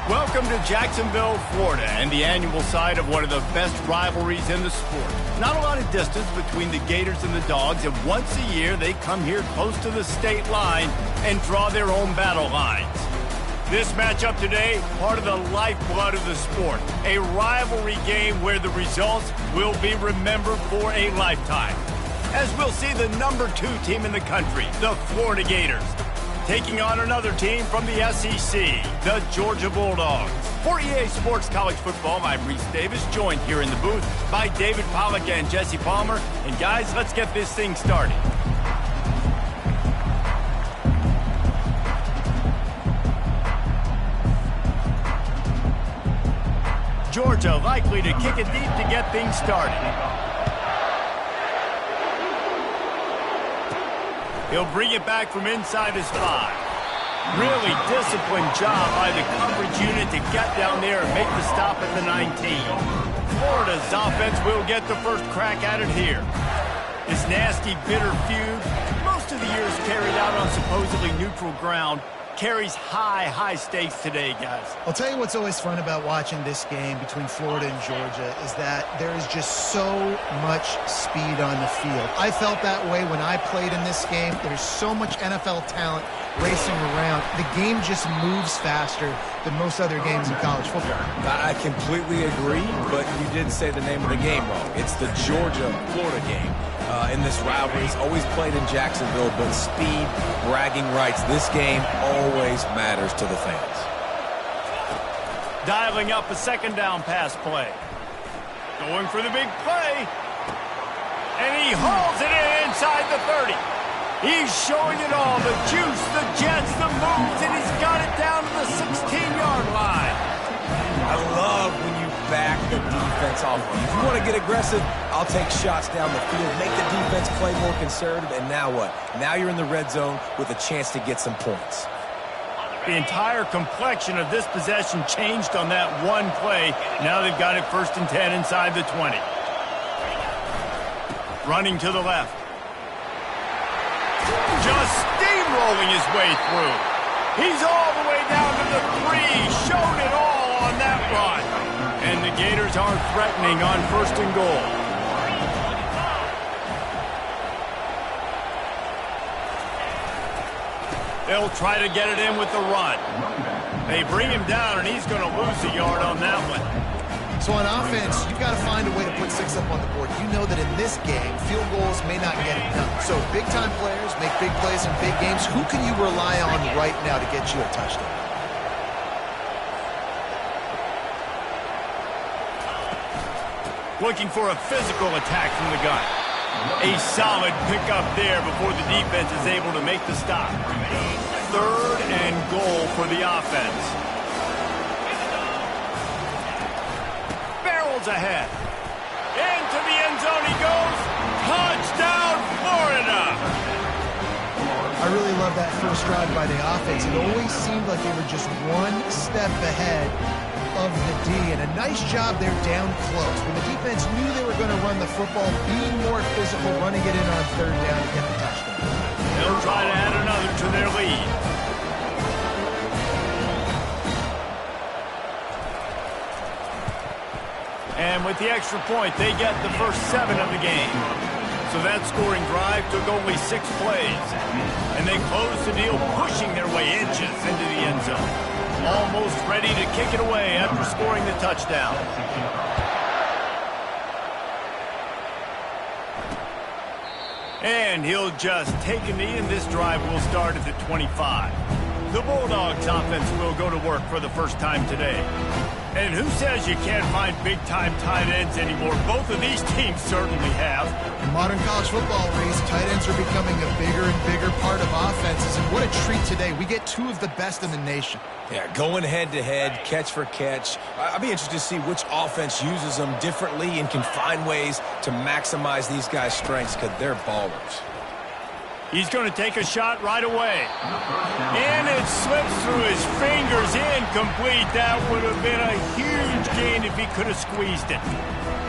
Welcome to Jacksonville, Florida, and the annual site of one of the best rivalries in the sport. Not a lot of distance between the Gators and the Dogs, and once a year they come here close to the state line and draw their own battle lines. This matchup today, part of the lifeblood of the sport, a rivalry game where the results will be remembered for a lifetime. As we'll see the number 2 team in the country, the Florida Gators, taking on another team from the SEC, the Georgia Bulldogs. For EA Sports College Football, I'm Reese Davis, joined here in the booth by David Pollack and Jesse Palmer. And guys, let's get this thing started. Georgia likely to kick it deep to get things started. He'll bring it back from inside his 5. Really disciplined job by the coverage unit to get down there and make the stop at the 19. Florida's offense will get the first crack at it here. This nasty, bitter feud, most of the years carried out on supposedly neutral ground, carries high stakes today, guys. I'll tell you what's always fun about watching this game between Florida and Georgia is that there is just so much speed on the field. I felt that way when I played in this game. There's so much NFL talent racing around. The game just moves faster than most other games in college football. I completely agree, but you did say the name of the game wrong. It's the Georgia-Florida game. In this rivalry, it's always played in Jacksonville, but speed, bragging rights, this game always matters to the fans. Dialing up a second down pass play. Going for the big play. And he hauls it in inside the 30. He's showing it all, the juice, the jets, the moves, and he's got it down to the 16-yard line. I love when you back the defense off. If you want to get aggressive, I'll take shots down the field, make the defense play more conservative, and now what? Now you're in the red zone with a chance to get some points. The entire complexion of this possession changed on that one play. Now they've got it 1st and 10 inside the 20. Running to the left. Just steamrolling his way through. He's all the way down to the 3, showed it all on that run. And the Gators aren't threatening on 1st and goal. They'll try to get it in with the run. They bring him down, and he's going to lose a yard on that one. So on offense, you've got to find a way to put 6 up on the board. You know that in this game, field goals may not get it done. So big-time players make big plays in big games. Who can you rely on right now to get you a touchdown? Looking for a physical attack from the gun. A solid pickup there before the defense is able to make the stop. 3rd and goal for the offense. Barrels ahead. Into the end zone he goes. Touchdown, Florida! I really love that first drive by the offense. It always seemed like they were just one step ahead of the D, and a nice job there down close. When the defense knew they were going to run the football, being more physical, running it in on 3rd down to get the touchdown. They'll try to add another to their lead. And with the extra point, they get the first 7 of the game. So that scoring drive took only 6 plays. And they closed the deal, pushing their way inches into the end zone. Almost ready to kick it away after scoring the touchdown. And he'll just take a knee, and this drive will start at the 25. The Bulldogs offense will go to work for the first time today. And who says you can't find big-time tight ends anymore? Both of these teams certainly have. In modern college football, Reese, tight ends are becoming a bigger and bigger part of offenses. And what a treat today. We get 2 of the best in the nation. Yeah, going head-to-head, catch for catch. I'll be interested to see which offense uses them differently and can find ways to maximize these guys' strengths because they're ballers. He's going to take a shot right away. And it slips through his fingers, incomplete. That would have been a huge gained if he could have squeezed it.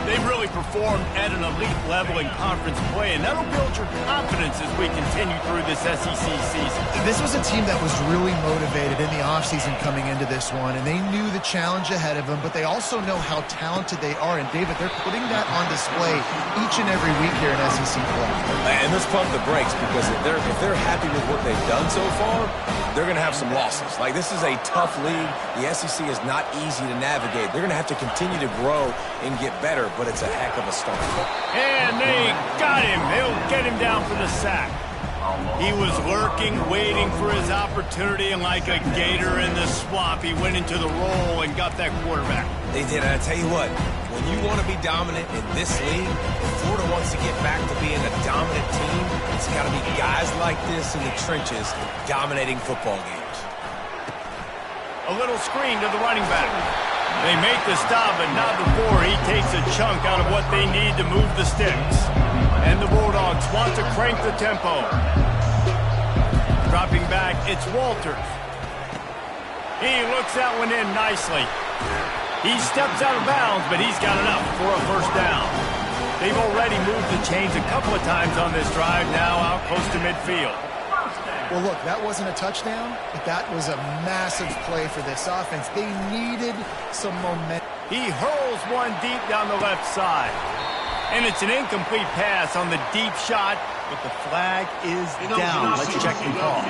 They've really performed at an elite level in conference play, and that'll build your confidence as we continue through this SEC season. This was a team that was really motivated in the offseason coming into this one, and they knew the challenge ahead of them, but they also know how talented they are. And, David, they're putting that on display each and every week here in SEC play. And let's pump the brakes, because if they're happy with what they've done so far, they're going to have some losses. Like, this is a tough league. The SEC is not easy to navigate. They're going to have to continue to grow and get better, but it's a heck of a start. And they got him. They'll get him down for the sack. He was lurking, waiting for his opportunity, and like a gator in the swamp, he went into the roll and got that quarterback. They did, and I tell you what, when you want to be dominant in this league, if Florida wants to get back to being a dominant team, it's got to be guys like this in the trenches dominating football games. A little screen to the running back. They make the stop, but not before he takes a chunk out of what they need to move the sticks. And the Bulldogs want to crank the tempo. Dropping back, it's Walters. He looks that one in nicely. He steps out of bounds, but he's got enough for a first down. They've already moved the chains a couple of times on this drive, now out close to midfield. Well, look, that wasn't a touchdown, but that was a massive play for this offense. They needed some momentum. He hurls one deep down the left side. And it's an incomplete pass on the deep shot, but the flag is down. Let's check the call.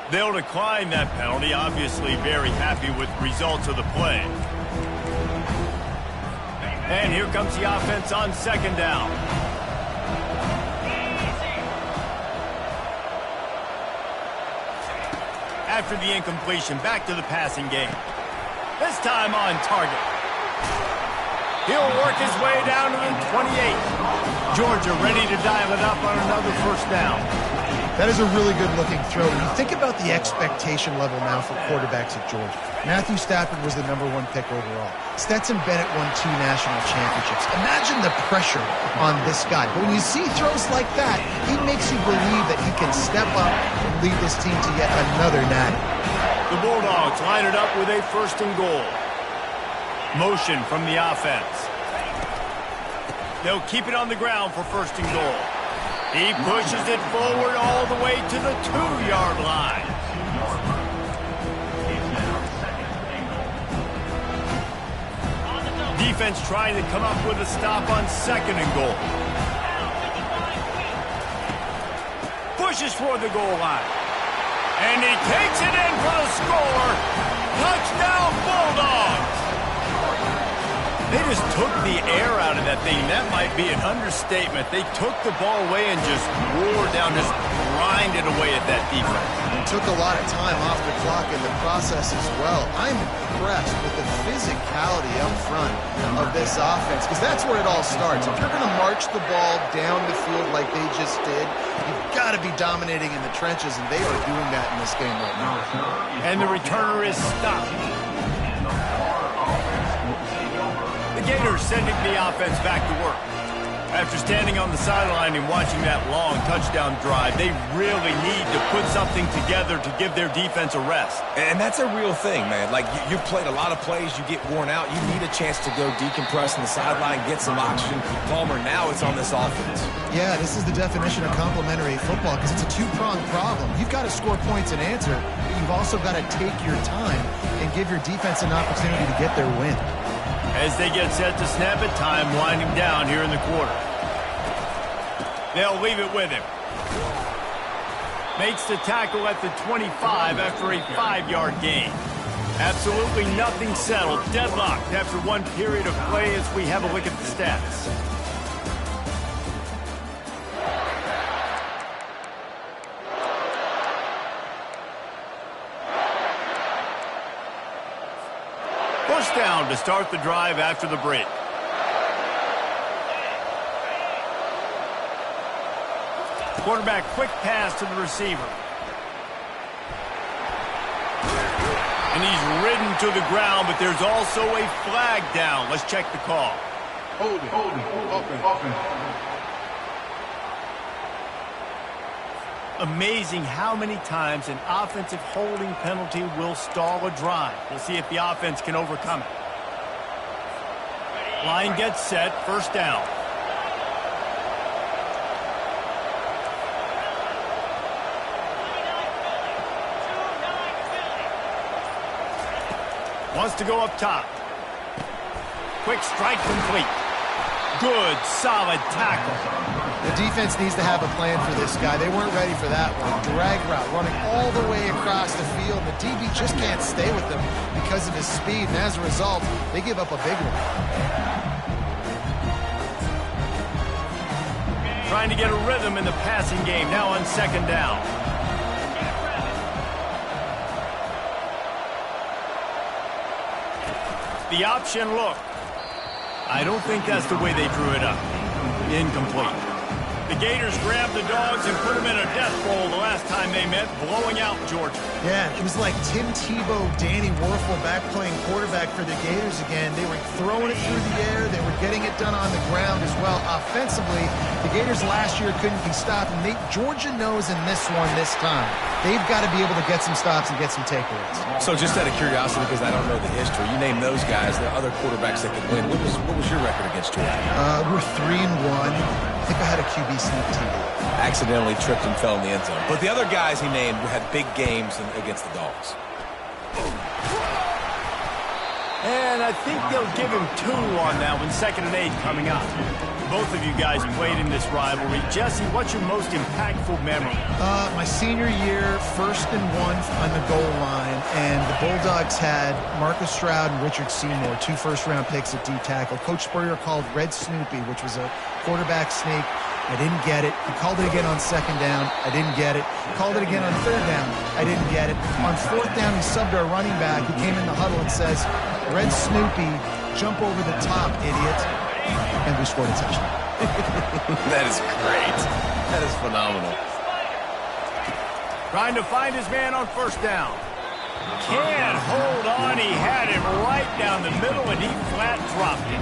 They'll decline that penalty, obviously very happy with results of the play. And here comes the offense on second down. After the incompletion, back to the passing game. This time on target. He'll work his way down to the 28. Georgia ready to dial it up on another first down. That is a really good-looking throw. When you think about the expectation level now for quarterbacks at Georgia, Matthew Stafford was the #1 pick overall. Stetson Bennett won 2 national championships. Imagine the pressure on this guy. But when you see throws like that, he makes you believe that he can step up and lead this team to yet another natty. The Bulldogs line it up with a first and goal. Motion from the offense. They'll keep it on the ground for first and goal. He pushes it forward all the way to the 2-yard line. Defense trying to come up with a stop on second and goal. Pushes for the goal line. And he takes it in for the score. Touchdown Bulldogs! They just took the air out of that thing. That might be an understatement. They took the ball away and just wore down, just grinded away at that defense. It took a lot of time off the clock in the process as well. I'm impressed with the physicality up front of this offense, because that's where it all starts. If you're going to march the ball down the field like they just did, you've got to be dominating in the trenches, and they are doing that in this game right now. And the returner is stopped. The Gators sending the offense back to work. After standing on the sideline and watching that long touchdown drive, they really need to put something together to give their defense a rest. And that's a real thing, man. Like, you've played a lot of plays, you get worn out, you need a chance to go decompress on the sideline, get some oxygen. Palmer, now it's on this offense. Yeah, this is the definition of complementary football, because it's a two-pronged problem. You've got to score points and answer, but you've also got to take your time and give your defense an opportunity to get their win. As they get set to snap it, time winding down here in the quarter. They'll leave it with him. Makes the tackle at the 25 after a 5-yard gain. Absolutely nothing settled. Deadlocked after one period of play as we have a look at the stats. First down to start the drive after the break. Quarterback quick pass to the receiver. And he's ridden to the ground, but there's also a flag down. Let's check the call. Hold it. Amazing how many times an offensive holding penalty will stall a drive. We'll see if the offense can overcome it. Line gets set, first down. Wants to go up top. Quick strike complete. Good, solid tackle. The defense needs to have a plan for this guy. They weren't ready for that one. Drag route, running all the way across the field. The DB just can't stay with them because of his speed, and as a result, they give up a big one. Trying to get a rhythm in the passing game, now on second down. The option look. I don't think that's the way they drew it up. Incomplete. The Gators grabbed the Dogs and put them in a death roll the last time they met, blowing out Georgia. Yeah, it was like Tim Tebow, Danny Werfel back playing quarterback for the Gators again. They were throwing it through the air. They were getting it done on the ground as well. Offensively, the Gators last year couldn't be stopped. And Georgia knows in this one this time, they've got to be able to get some stops and get some takeaways. So just out of curiosity, because I don't know the history, you name those guys, the other quarterbacks that could win. What was your record against Georgia? We're 3-1. I think I had a QB sneak team. Accidentally tripped and fell in the end zone. But the other guys he named had big games against the Dogs. And I think they'll give him 2 on that one, 2nd and 8 coming up. Both of you guys played in this rivalry. Jesse, what's your most impactful memory? My senior year, 1st and 1 on the goal line, and the Bulldogs had Marcus Stroud and Richard Seymour, 2 first-round picks at D tackle. Coach Spurrier called Red Snoopy, which was a quarterback sneak. I didn't get it. He called it again on 2nd down. I didn't get it. He called it again on 3rd down. I didn't get it. On 4th down, he subbed our running back, who came in the huddle and says, Red Snoopy, jump over the top, idiot. And we scored a touchdown. That is great. That is phenomenal. Trying to find his man on 1st down. Can't hold on. He had him right down the middle, and he flat dropped him.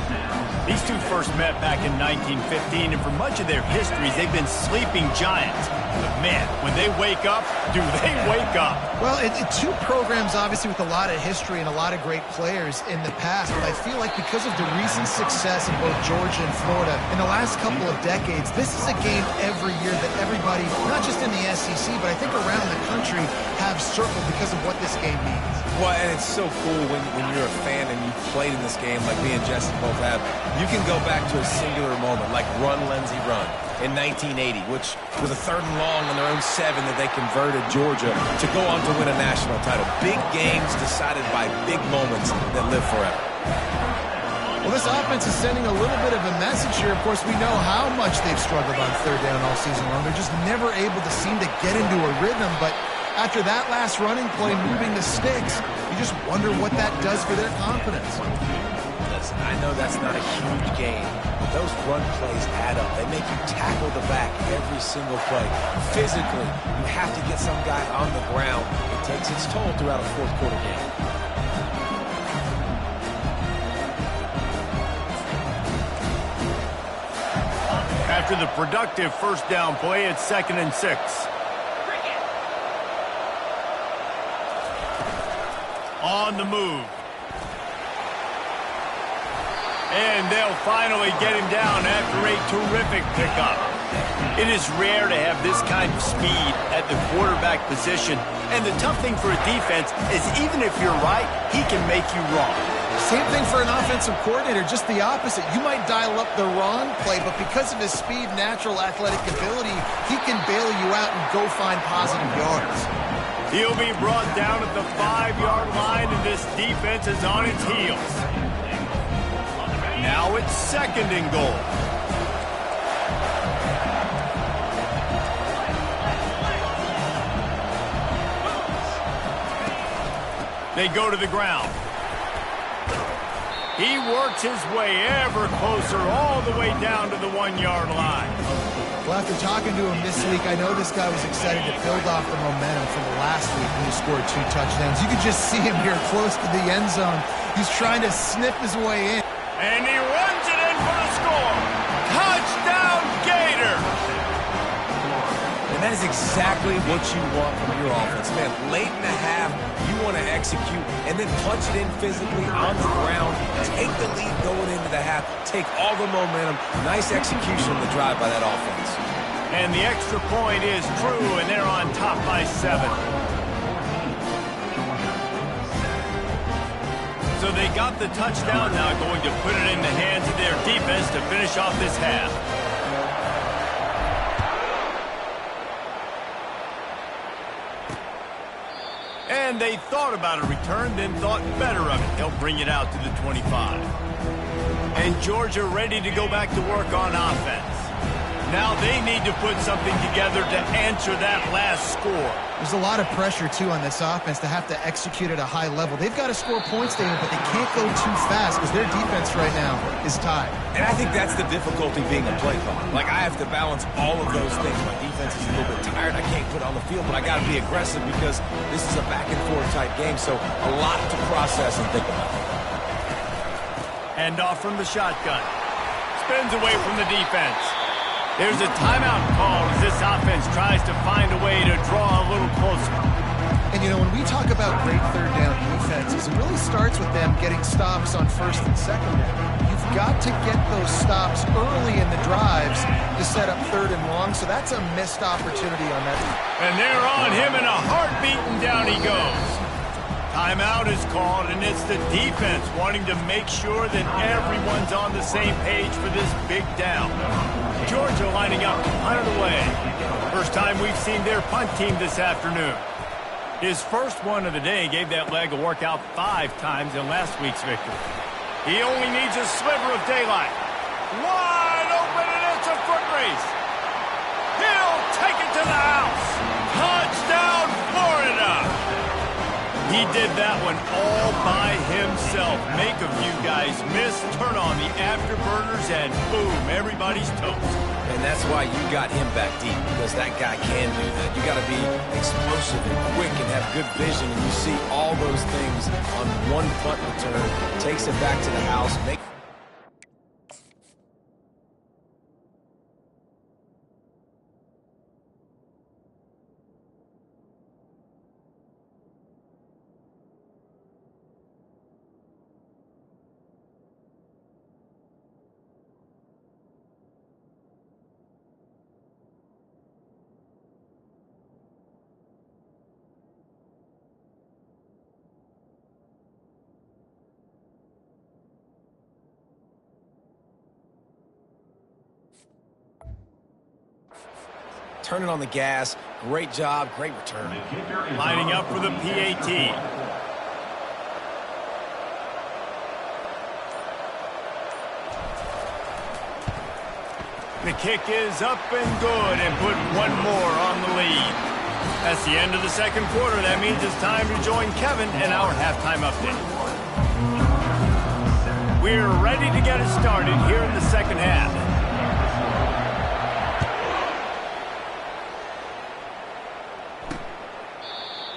These two first met back in 1915, and for much of their histories, they've been sleeping giants. But man, when they wake up, do they wake up? Well, two programs, obviously, with a lot of history and a lot of great players in the past, but I feel like because of the recent success in both Georgia and Florida in the last couple of decades, this is a game every year that everybody, not just in the SEC, but I think around the country, have circled because of what this game means. Well, and it's so cool when you're a fan and you've played in this game like me and Jesse both have. You can go back to a singular moment like Run, Lindsey, Run in 1980, which was a 3rd and long on their own 7 that they converted Georgia to go on to win a national title. Big games decided by big moments that live forever. Well, this offense is sending a little bit of a message here. Of course, we know how much they've struggled on 3rd down all season long. They're just never able to seem to get into a rhythm, but after that last running play, moving the sticks, you just wonder what that does for their confidence. Listen, I know that's not a huge game, but those run plays add up. They make you tackle the back every single play. Physically, you have to get some guy on the ground. It takes its toll throughout a 4th quarter game. After the productive 1st down play, it's 2nd and 6. On the move. And they'll finally get him down after a terrific pickup. It is rare to have this kind of speed at the quarterback position. And the tough thing for a defense is even if you're right, he can make you wrong. Same thing for an offensive coordinator, just the opposite. You might dial up the wrong play, but because of his speed, natural athletic ability, he can bail you out and go find positive yards. He'll be brought down at the 5-yard line, and this defense is on its heels. Now it's 2nd and goal. They go to the ground. He works his way ever closer all the way down to the 1-yard line. Well, after talking to him this week, I know this guy was excited to build off the momentum from the last week when he scored 2 touchdowns. You could just see him here close to the end zone. He's trying to snip his way in. And he runs it in for the score. Touchdown, Gators! And that is exactly what you want from your offense. Man, late in the half, you want to execute and then punch it in physically on the ground. Take the lead going into the half. Take all the momentum. Nice execution on the drive by that offense. And the extra point is true, and they're on top by 7. So they got the touchdown, now going to put it in the hands of their defense to finish off this half. And they thought about a return, then thought better of it. They'll bring it out to the 25. And Georgia ready to go back to work on offense. Now they need to put something together to answer that last score. There's a lot of pressure, too, on this offense to have to execute at a high level. They've got to score points, David, but they can't go too fast because their defense right now is tied. And I think that's the difficulty being a play caller. Like, I have to balance all of those things. My defense is a little bit tired. I can't put it on the field, but I got to be aggressive because this is a back-and-forth type game, so a lot to process and think about. Hand off from the shotgun. Spins away from the defense. There's a timeout called as this offense tries to find a way to draw a little closer. And, you know, when we talk about great third down defenses, it really starts with them getting stops on first and second down. You've got to get those stops early in the drives to set up third and long, so that's a missed opportunity on that. And they're on him in a heartbeat, and down he goes. Timeout is called, and it's the defense wanting to make sure that everyone's on the same page for this big down. Georgia lining up to punt it away. First time we've seen their punt team this afternoon. His first one of the day gave that leg a workout 5 times in last week's victory. He only needs a sliver of daylight. Wide open, and it's a foot race. He'll take it to the house. Touchdown, Florida. He did that one all by himself. Make a few guys miss, turn on the afterburners, and boom, everybody's toast. And that's why you got him back deep, because that guy can do that. You got to be explosive and quick and have good vision, and you see all those things on one punt return. Takes it back to the house. Turning on the gas. Great job. Great return. Lining up for the PAT. The kick is up and good, and put one more on the lead. That's the end of the second quarter. That means it's time to join Kevin in our halftime update. We're ready to get it started here in the second half.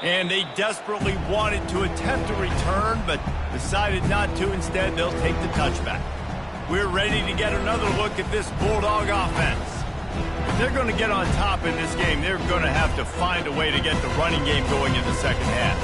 And they desperately wanted to attempt a return, but decided not to. Instead, they'll take the touchback. We're ready to get another look at this Bulldog offense. If they're going to get on top in this game, they're going to have to find a way to get the running game going in the second half.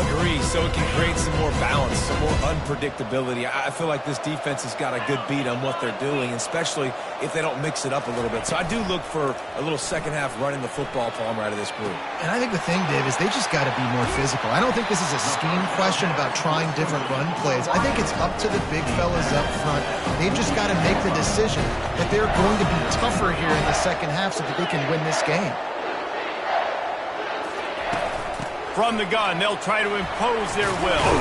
Agree, so it can create some more balance, some more unpredictability. I feel like this defense has got a good beat on what they're doing, especially if they don't mix it up a little bit. So I do look for a little second half running the football Palmer out of this group. And I think the thing, Dave, is they just got to be more physical. I don't think this is a scheme question about trying different run plays. I think it's up to the big fellas up front. They've just got to make the decision that they're going to be tougher here in the second half so that they can win this game. From the gun, they'll try to impose their will.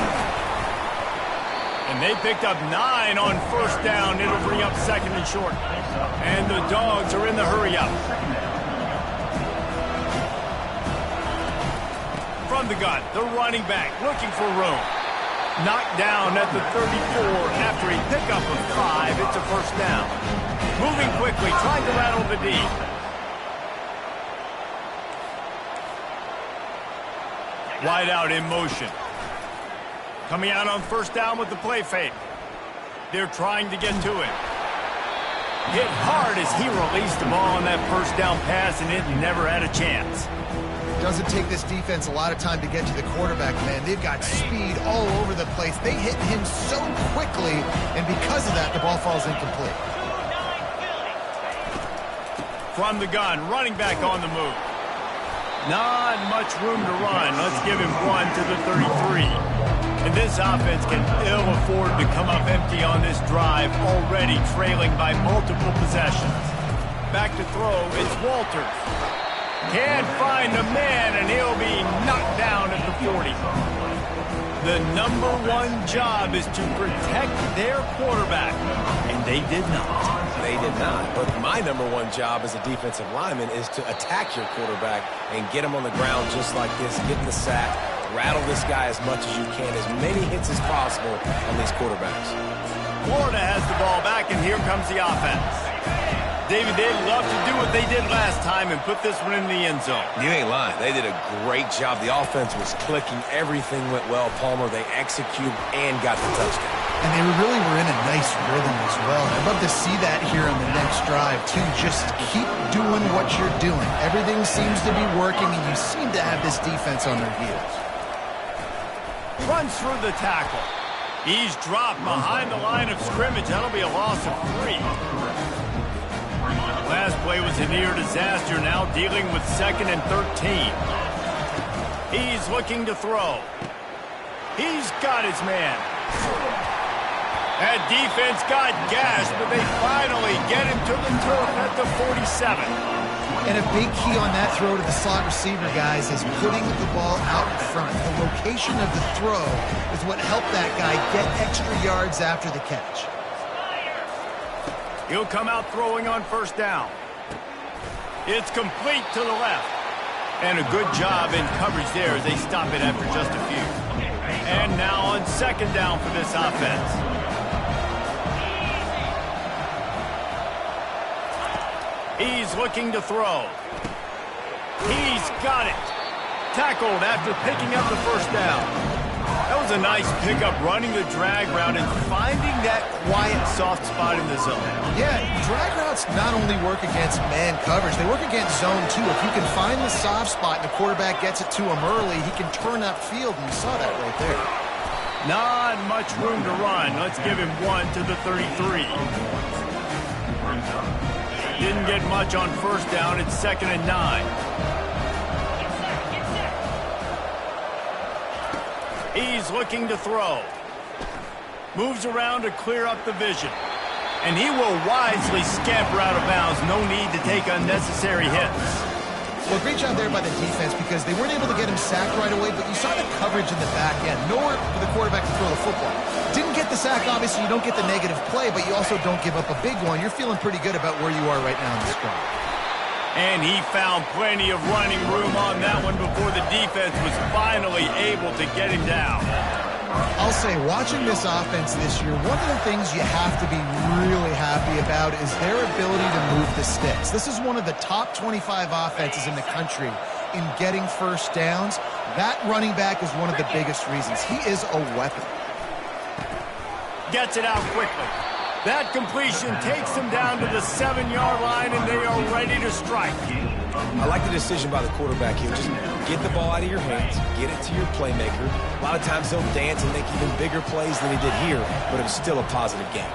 And they picked up 9 on first down. It'll bring up second and short. And the Dogs are in the hurry-up. From the gun, the running back looking for room. Knocked down at the 34 after a pickup of 5. It's a first down. Moving quickly, trying to rattle the D. Wide out in motion. Coming out on first down with the play fake. They're trying to get to it. Hit hard as he released the ball on that first down pass, and it never had a chance. Doesn't take this defense a lot of time to get to the quarterback, man. They've got speed all over the place. They hit him so quickly, and because of that, the ball falls incomplete. From the gun, running back on the move. Not much room to run. Let's give him 1 to the 33. And this offense can ill afford to come up empty on this drive, already trailing by multiple possessions. Back to throw, it's Walters. Can't find the man, and he'll be knocked down at the 40. The number one job is to protect their quarterback, and they did not. They did not. But my number one job as a defensive lineman is to attack your quarterback and get him on the ground just like this, get the sack, rattle this guy as much as you can, as many hits as possible on these quarterbacks. Florida has the ball back, and here comes the offense. David, they'd love to do what they did last time and put this one in the end zone. You ain't lying. They did a great job. The offense was clicking. Everything went well, Palmer. They executed and got the touchdown. And they really were in a nice rhythm as well. I'd love to see that here on the next drive, too. Just keep doing what you're doing. Everything seems to be working, and you seem to have this defense on their heels. Runs through the tackle. He's dropped behind the line of scrimmage. That'll be a loss of 3. Last play was a near disaster, now dealing with 2nd and 13. He's looking to throw. He's got his man. That defense got gashed, but they finally get him to the turf at the 47. And a big key on that throw to the slot receiver, guys, is putting the ball out in front. The location of the throw is what helped that guy get extra yards after the catch. He'll come out throwing on first down. It's complete to the left. And a good job in coverage there as they stop it after just a few. And now on 2nd down for this offense. He's looking to throw. He's got it. Tackled after picking up the first down. That was a nice pickup, running the drag route and finding that quiet, soft spot in the zone. Yeah, drag routes not only work against man coverage, they work against zone too. If you can find the soft spot and the quarterback gets it to him early, he can turn upfield, and you saw that right there. Not much room to run. Let's give him 1 to the 33. Didn't get much on first down. It's 2nd and 9. He's looking to throw. Moves around to clear up the vision. And he will wisely scamper out of bounds. No need to take unnecessary hits. Well, great job there by the defense because they weren't able to get him sacked right away, but you saw the coverage in the back end. Nowhere for the quarterback to throw the football. Didn't get the sack, obviously. You don't get the negative play, but you also don't give up a big one. You're feeling pretty good about where you are right now in this drive. And he found plenty of running room on that one before the defense was finally able to get him down. I'll say, watching this offense this year, one of the things you have to be really happy about is their ability to move the sticks. This is one of the top 25 offenses in the country in getting first downs. That running back is one of the biggest reasons. He is a weapon. Gets it out quickly. That completion takes them down to the 7-yard line, and they are ready to strike. I like the decision by the quarterback here. Just get the ball out of your hands, get it to your playmaker. A lot of times he'll dance and make even bigger plays than he did here, but it was still a positive game.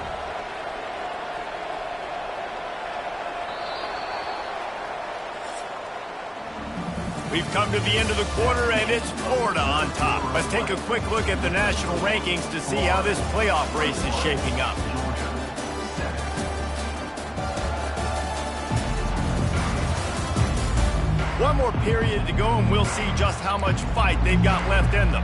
We've come to the end of the quarter, and it's Florida on top. Let's take a quick look at the national rankings to see how this playoff race is shaping up. One more period to go, and we'll see just how much fight they've got left in them.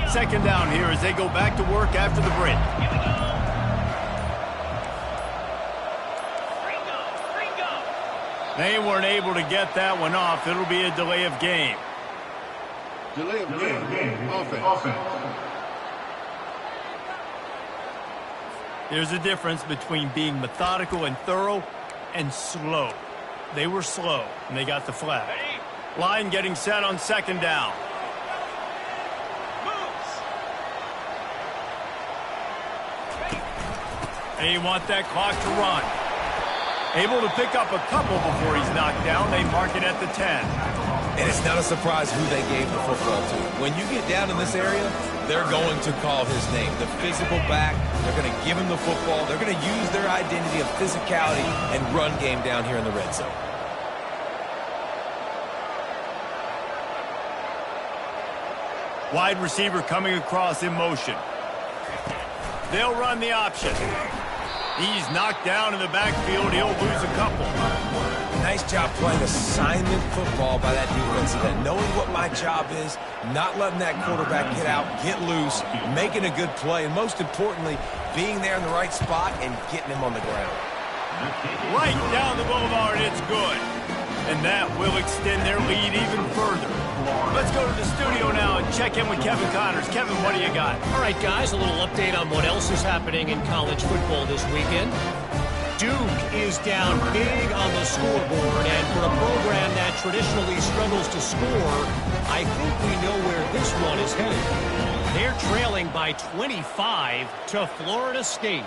Second down here as they go back to work after the break. They weren't able to get that one off. It'll be a delay of game. Delay of game. Offense. There's a difference between being methodical and thorough and slow. They were slow, and they got the flag. Line getting set on second down. They want that clock to run. Able to pick up a couple before he's knocked down. They mark it at the 10. And it's not a surprise who they gave the football to. When you get down in this area, they're going to call his name. The physical back, they're going to give him the football. They're going to use their identity of physicality and run game down here in the red zone. Wide receiver coming across in motion. They'll run the option. He's knocked down in the backfield. He'll lose a couple. Nice job playing assignment football by that defensive end. Knowing what my job is, not letting that quarterback get out, get loose, making a good play, and most importantly, being there in the right spot and getting him on the ground. Right down the boulevard, it's good. And that will extend their lead even further. Let's go to the studio now and check in with Kevin Connors. Kevin, what do you got? All right, guys, a little update on what else is happening in college football this weekend. Duke is down big on the scoreboard, and for a program that traditionally struggles to score, I think we know where this one is headed. They're trailing by 25 to Florida State.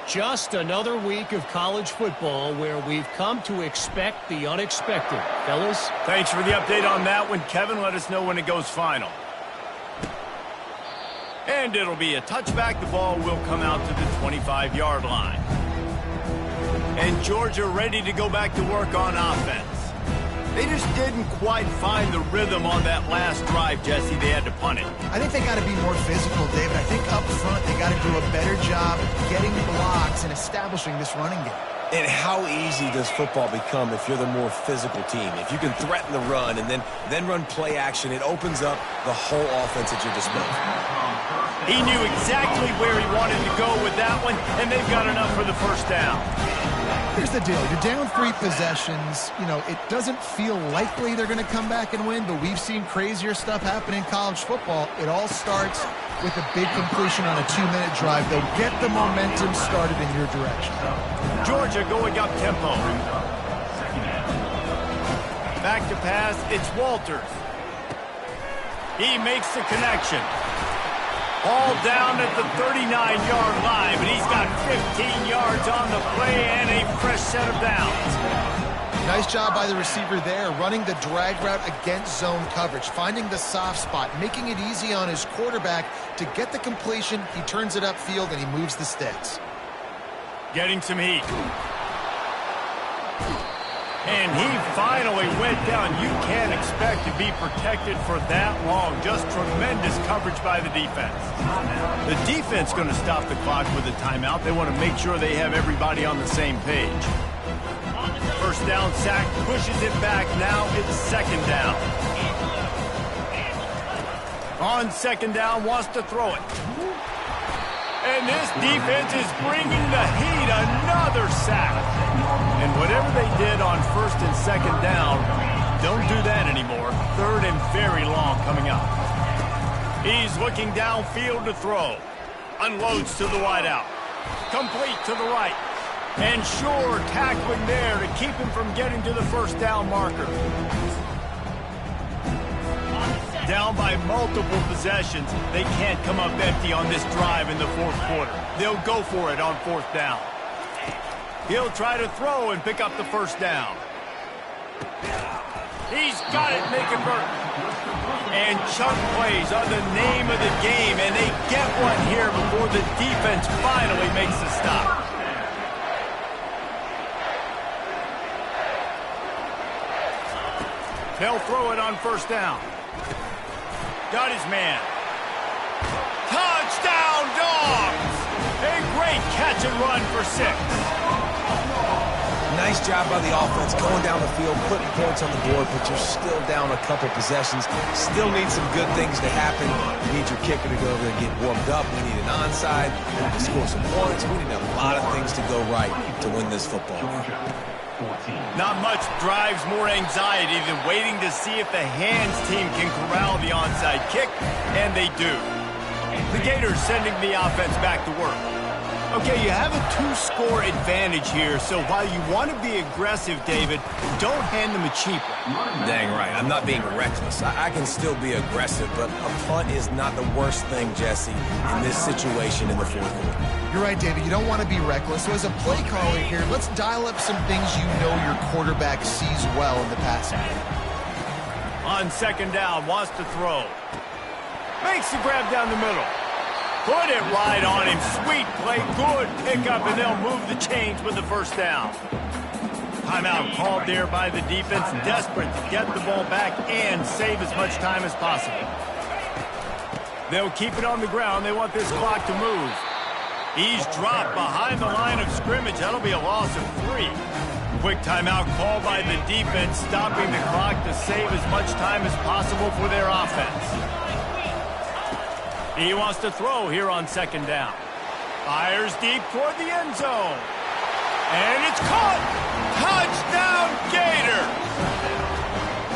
Just another week of college football where we've come to expect the unexpected. Fellas? Thanks for the update on that one, Kevin. Let us know when it goes final. And it'll be a touchback. The ball will come out to the 25-yard line. And Georgia ready to go back to work on offense. They just didn't quite find the rhythm on that last drive, Jesse. They had to punt it. I think they got to be more physical, David. I think up front they got to do a better job getting blocks and establishing this running game. And how easy does football become if you're the more physical team? If you can threaten the run and then run play action, it opens up the whole offense at your disposal. He knew exactly where he wanted to go with that one, and they've got enough for the first down. Here's the deal. You're down 3 possessions. You know, it doesn't feel likely they're going to come back and win, but we've seen crazier stuff happen in college football. It all starts with a big completion on a 2-minute drive. They'll get the momentum started in your direction. Georgia going up tempo. Back to pass. It's Walters. He makes the connection. All down at the 39-yard line, but he's got 15 yards on the play and a fresh set of downs. Nice job by the receiver there, running the drag route against zone coverage, finding the soft spot, making it easy on his quarterback to get the completion. He turns it upfield, and he moves the sticks. Getting some heat. And he finally went down. You can't expect to be protected for that long. Just tremendous coverage by the defense. The defense going to stop the clock with a timeout. They want to make sure they have everybody on the same page. First down sack, pushes it back. Now it's second down. On second down, wants to throw it. And this defense is bringing the heat. Another sack. And whatever they did on first and second down, don't do that anymore. Third and very long coming up. He's looking downfield to throw. Unloads to the wideout. Complete to the right. And sure, tackling there to keep him from getting to the first down marker. Down by multiple possessions. They can't come up empty on this drive in the fourth quarter. They'll go for it on fourth down. He'll try to throw and pick up the first down. He's got it, and they convert. And chunk plays are the name of the game, and they get one here before the defense finally makes the stop. They'll throw it on first down. Got his man. Touchdown, Dogs! A great catch and run for 6. Nice job by the offense going down the field, putting points on the board, but you're still down a couple possessions. Still need some good things to happen. You need your kicker to go over and get warmed up. We need an onside. We need to score some points. We need a lot of things to go right to win this football game. Not much drives more anxiety than waiting to see if the hands team can corral the onside kick, and they do. The Gators sending the offense back to work. Okay, you have a 2-score advantage here, so while you want to be aggressive, David, don't hand them a cheap one. Dang right. I'm not being reckless. I can still be aggressive, but a punt is not the worst thing, Jesse, in this situation in the fourth quarter. You're right, David. You don't want to be reckless. So as a play caller here, let's dial up some things you know your quarterback sees well in the passing game. On second down, wants to throw. Makes the grab down the middle. Put it right on him. Sweet play. Good pickup, and they'll move the chains with the first down. Timeout called there by the defense. Desperate to get the ball back and save as much time as possible. They'll keep it on the ground. They want this clock to move. He's dropped behind the line of scrimmage. That'll be a loss of 3. Quick timeout called by the defense, stopping the clock to save as much time as possible for their offense. He wants to throw here on second down. Fires deep toward the end zone. And it's caught! Touchdown, Gator!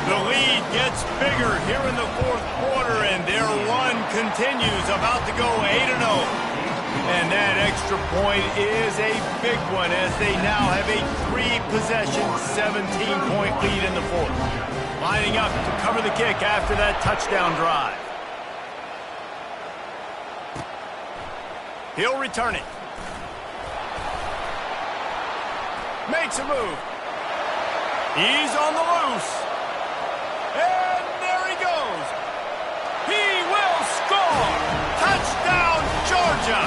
The lead gets bigger here in the fourth quarter, and their run continues, about to go 8-0. And that extra point is a big one, as they now have a 3-possession, 17-point lead in the fourth. Lining up to cover the kick after that touchdown drive. He'll return it. Makes a move. He's on the loose. And there he goes. He will score. Touchdown, Georgia.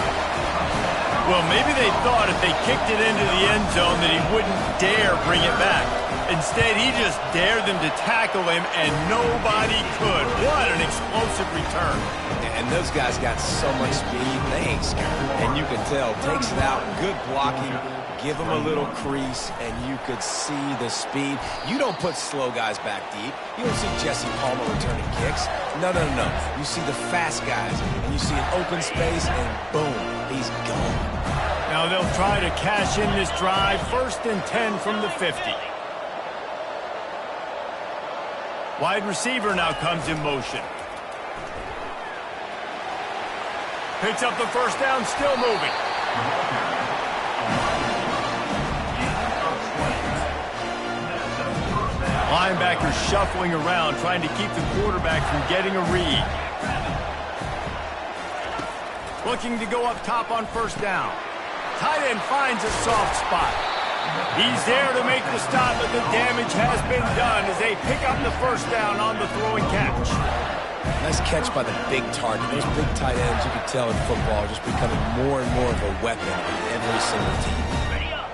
Well, maybe they thought if they kicked it into the end zone that he wouldn't dare bring it back. Instead, he just dared them to tackle him, and nobody could. What an explosive return. And those guys got so much speed, they ain't scared. And you can tell, takes it out, good blocking, give them a little crease, and you could see the speed. You don't put slow guys back deep. You don't see Jesse Palmer returning kicks. No. You see the fast guys, and you see an open space, and boom, he's gone. Now they'll try to cash in this drive. 1st and 10 from the 50. Wide receiver now comes in motion. Picks up the first down, still moving. Linebacker shuffling around, trying to keep the quarterback from getting a read. Looking to go up top on first down. Tight end finds a soft spot. He's there to make the stop, but the damage has been done as they pick up the first down on the throw and catch. Nice catch by the big target. Those big tight ends, you can tell in football, are just becoming more and more of a weapon in every single team.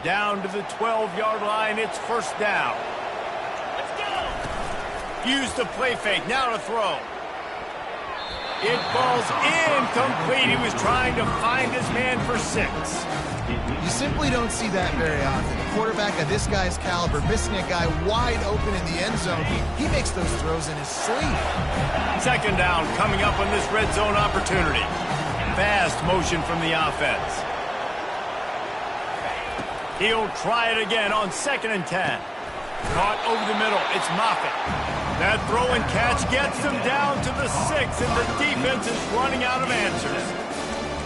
Down to the 12-yard line, it's first down. Let's go! Use the play fake, now to throw. It falls incomplete. He was trying to find his man for 6. You simply don't see that very often. A quarterback of this guy's caliber missing a guy wide open in the end zone. He makes those throws in his sleep. Second down coming up on this red zone opportunity. Fast motion from the offense. He'll try it again on 2nd and 10. Caught over the middle. It's Moffitt. That throw and catch gets them down to the 6, and the defense is running out of answers.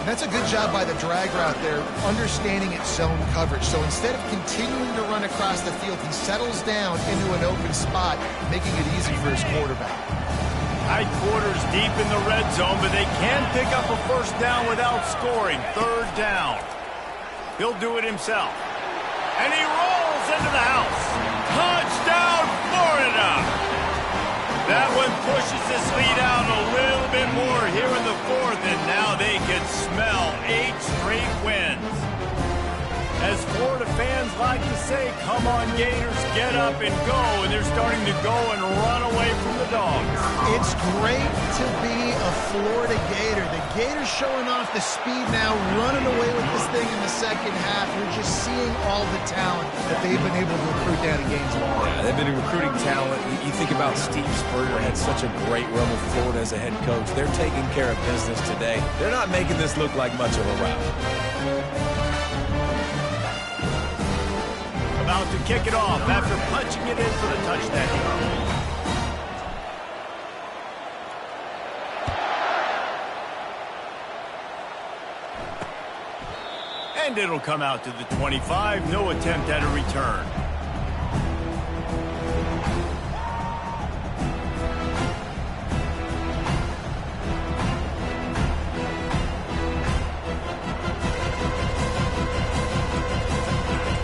That's a good job by the drag route there, understanding its zone coverage. So instead of continuing to run across the field, he settles down into an open spot, making it easy for his quarterback. Tight quarters deep in the red zone, but they can pick up a first down without scoring. 3rd down. He'll do it himself. And he rolls into the house. Touchdown, Florida! That one pushes this lead out a little bit more here in the 4th, and now they can smell 8 straight wins. As Florida fans like to say, come on Gators, get up and go, and they're starting to go and run away from the Dogs. It's great to be a Florida Gator. The Gators showing off the speed now, running away with this thing in the second half. You're just seeing all the talent that they've been able to recruit down in Gainesville. Yeah, they've been recruiting talent. You think about Steve Spurrier had such a great run with Florida as a head coach. They're taking care of business today. They're not making this look like much of a rout. About to kick it off after punching it in for the touchdown. And it'll come out to the 25. No attempt at a return.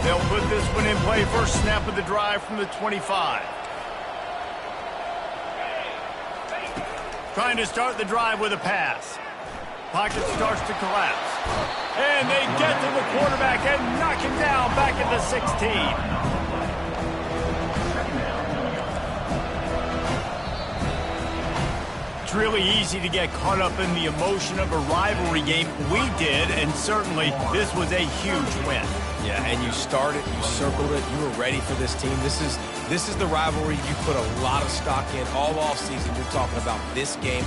They'll put this one in play. First snap of the drive from the 25. Trying to start the drive with a pass. Pocket starts to collapse. And they get to the quarterback and knock him down back at the 16. It's really easy to get caught up in the emotion of a rivalry game. We did, and certainly this was a huge win. Yeah, and you started, you circled it, you were ready for this team. This is the rivalry you put a lot of stock in all offseason. You're talking about this game